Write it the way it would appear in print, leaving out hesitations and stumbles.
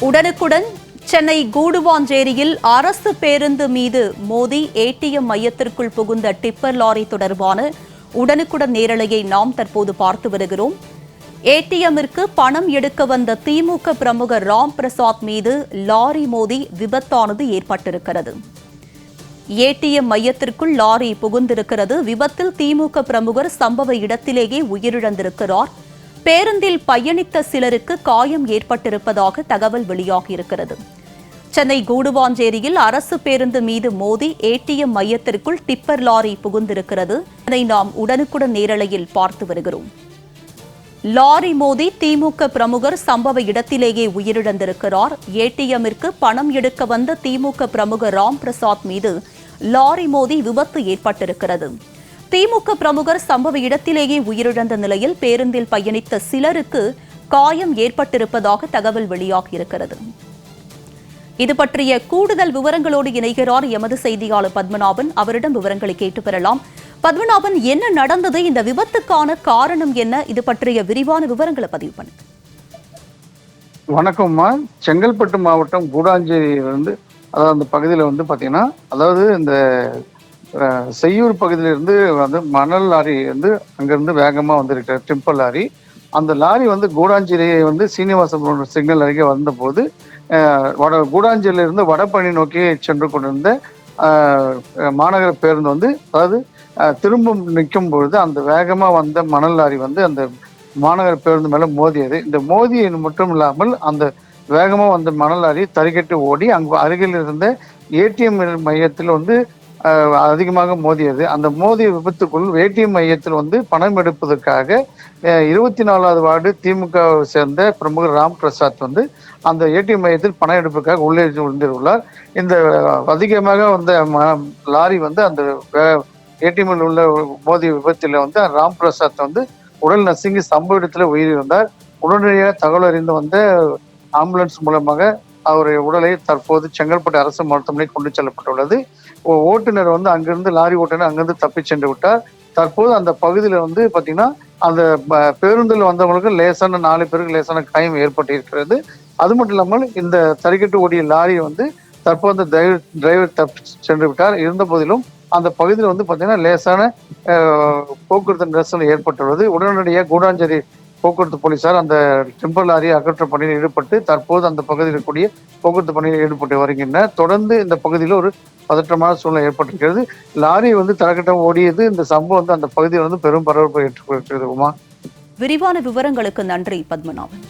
உடனுக்குடன் சென்னை கூடுவாஞ்சேரியில் அரசு பேருந்து மீது மோதி ஏடிஎம் மையத்திற்குள் புகுந்த டிப்பர் லாரி தொடர்பான உடனுக்குடன் நேரலையை நாம் தற்போது பார்த்து வருகிறோம். ஏடிஎம்மிற்கு பணம் எடுக்க வந்த திமுக பிரமுகர் ராம் பிரசாத் மீது லாரி மோதி விபத்தானது ஏற்பட்டிருக்கிறது. ஏடிஎம் மையத்திற்குள் லாரி புகுந்திருக்கிறது. விபத்தில் திமுக பிரமுகர் சம்பவ இடத்திலேயே உயிரிழந்திருக்கிறார். பேருந்தில் பயணித்த சிலருக்கு காயம் ஏற்பட்டிருப்பதாக தகவல் வெளியாகியிருக்கிறது. சென்னை கூடுவாஞ்சேரியில் அரசு பேருந்து மீது மோதி ஏடிஎம் மையத்திற்குள் டிப்பர் லாரி புகுந்திருக்கிறது. அதை நாம் உடனுக்குடன் நேரலையில் பார்த்து வருகிறோம். லாரி மோதி திமுக பிரமுகர் சம்பவ இடத்திலேயே உயிரிழந்திருக்கிறார். ஏடிஎம்மிற்கு பணம் எடுக்க வந்த திமுக பிரமுகர் ராம் பிரசாத் மீது லாரி மோதி விபத்து ஏற்பட்டிருக்கிறது. திமுக பிரமுகர் சம்பவ இடத்திலேயே உயிரிழந்த நிலையில் பேருந்தில் பயணித்த சிலருக்கு காயம் ஏற்பட்டிருப்பதாக தகவல் வெளியாகியிருக்கிறது. இது பற்றிய கூடுதல் விவரங்களோடு இணைகிறார் எமது செய்தியாளர் பத்மநாபன். அவரிடம் விவரங்களை கேட்டு பெறலாம். பத்மநாபன், என்ன நடந்தது? இந்த விபத்துக்கான காரணம் என்ன? இது பற்றிய விரிவான விவரங்களை பதிவு பண்ணு. வணக்கம்மா. செங்கல்பட்டு மாவட்டம் கூடாஞ்சேரியிலிருந்து, அதாவது அந்த பகுதியில் வந்து பார்த்தீங்கன்னா, அதாவது இந்த செய்யூர் பகுதியிலிருந்து வந்து மணல் லாரி வந்து அங்கிருந்து வேகமாக வந்திருக்கிற டிம்பர் லாரி. அந்த லாரி வந்து கூடாஞ்சேரியை வந்து சீனிவாசபுரம் சிக்னல் அருகே வந்தபோது கூடாஞ்சேரியிலிருந்து வடபழனி நோக்கி சென்று கொண்டிருந்த மாநகர பேருந்து வந்து, அதாவது திரும்ப நிற்கும் பொழுது அந்த வேகமாக வந்த மணல் லாரி வந்து அந்த மாநகர பேருந்து மேலே மோதியது. இந்த மோதிய மட்டும் இல்லாமல் அந்த வேகமாக வந்த மணல் லாரி தறிக்கட்டு ஓடி அங்கு அருகில் இருந்த ஏடிஎம் மையத்தில் வந்து அதிகமாக மோதியது. அந்த மோதிய விபத்துக்குள் ஏடிஎம் மையத்தில் வந்து பணம் எடுப்பதற்காக 24வது வார்டு திமுக சேர்ந்த பிரமுகர் ராம் பிரசாத் வந்து அந்த ஏடிஎம் மையத்தில் பணம் எடுப்பதற்காக உள்ளே விழுந்துள்ளார். இந்த அதிகமாக வந்த லாரி வந்து அந்த ஏடிஎம்மில் உள்ள மோதிய விபத்தில் வந்து ராம் பிரசாத் வந்து உடல் நசுங்கி சம்பவ இடத்துல உயிரிழந்தார். உடனடியாக தகவல் அறிந்து வந்த ஆம்புலன்ஸ் மூலமாக அவருடைய உடலை தற்போது செங்கல்பட்டு அரசு மருத்துவமனைக்கு கொண்டு செல்லப்பட்டுள்ளது. ஓட்டுநர் வந்து அங்கிருந்து லாரி ஓட்டுநர் அங்கிருந்து தப்பி சென்று விட்டார். தற்போது அந்த பகுதியில் வந்து பார்த்தீங்கன்னா, அந்த பேருந்தில் வந்தவங்களுக்கு லேசான 4 பேருக்கு லேசான காயம் ஏற்பட்டு இருக்கிறது. அது மட்டும் இல்லாமல் இந்த தறிக்கட்டு ஓடிய லாரி வந்து தற்போது டிரைவர் தப்பி சென்று விட்டார். இருந்த போதிலும் அந்த பகுதியில் வந்து பார்த்தீங்கன்னா லேசான போக்குவரத்து நெரிசல் ஏற்பட்டுள்ளது. உடனடியாக கூடாஞ்சேரி போக்குவரத்து போலீசார் அந்த டிம்பர் லாரியை அகற்ற பணியில் ஈடுபட்டு தற்போது அந்த பகுதியில் இருக்கக்கூடிய போக்குவரத்து பணியில் ஈடுபட்டு வருகின்றனர். தொடர்ந்து இந்த பகுதியில் ஒரு பதற்றமான சூழ்நிலை ஏற்பட்டிருக்கிறது. லாரி வந்து தரக்கட்டம் ஓடியது. இந்த சம்பவம் வந்து அந்த பகுதியில் வந்து பெரும் பரபரப்பை ஏற்பட்டிருக்கிறது. விரிவான விவரங்களுக்கு நன்றி பத்மநாபன்.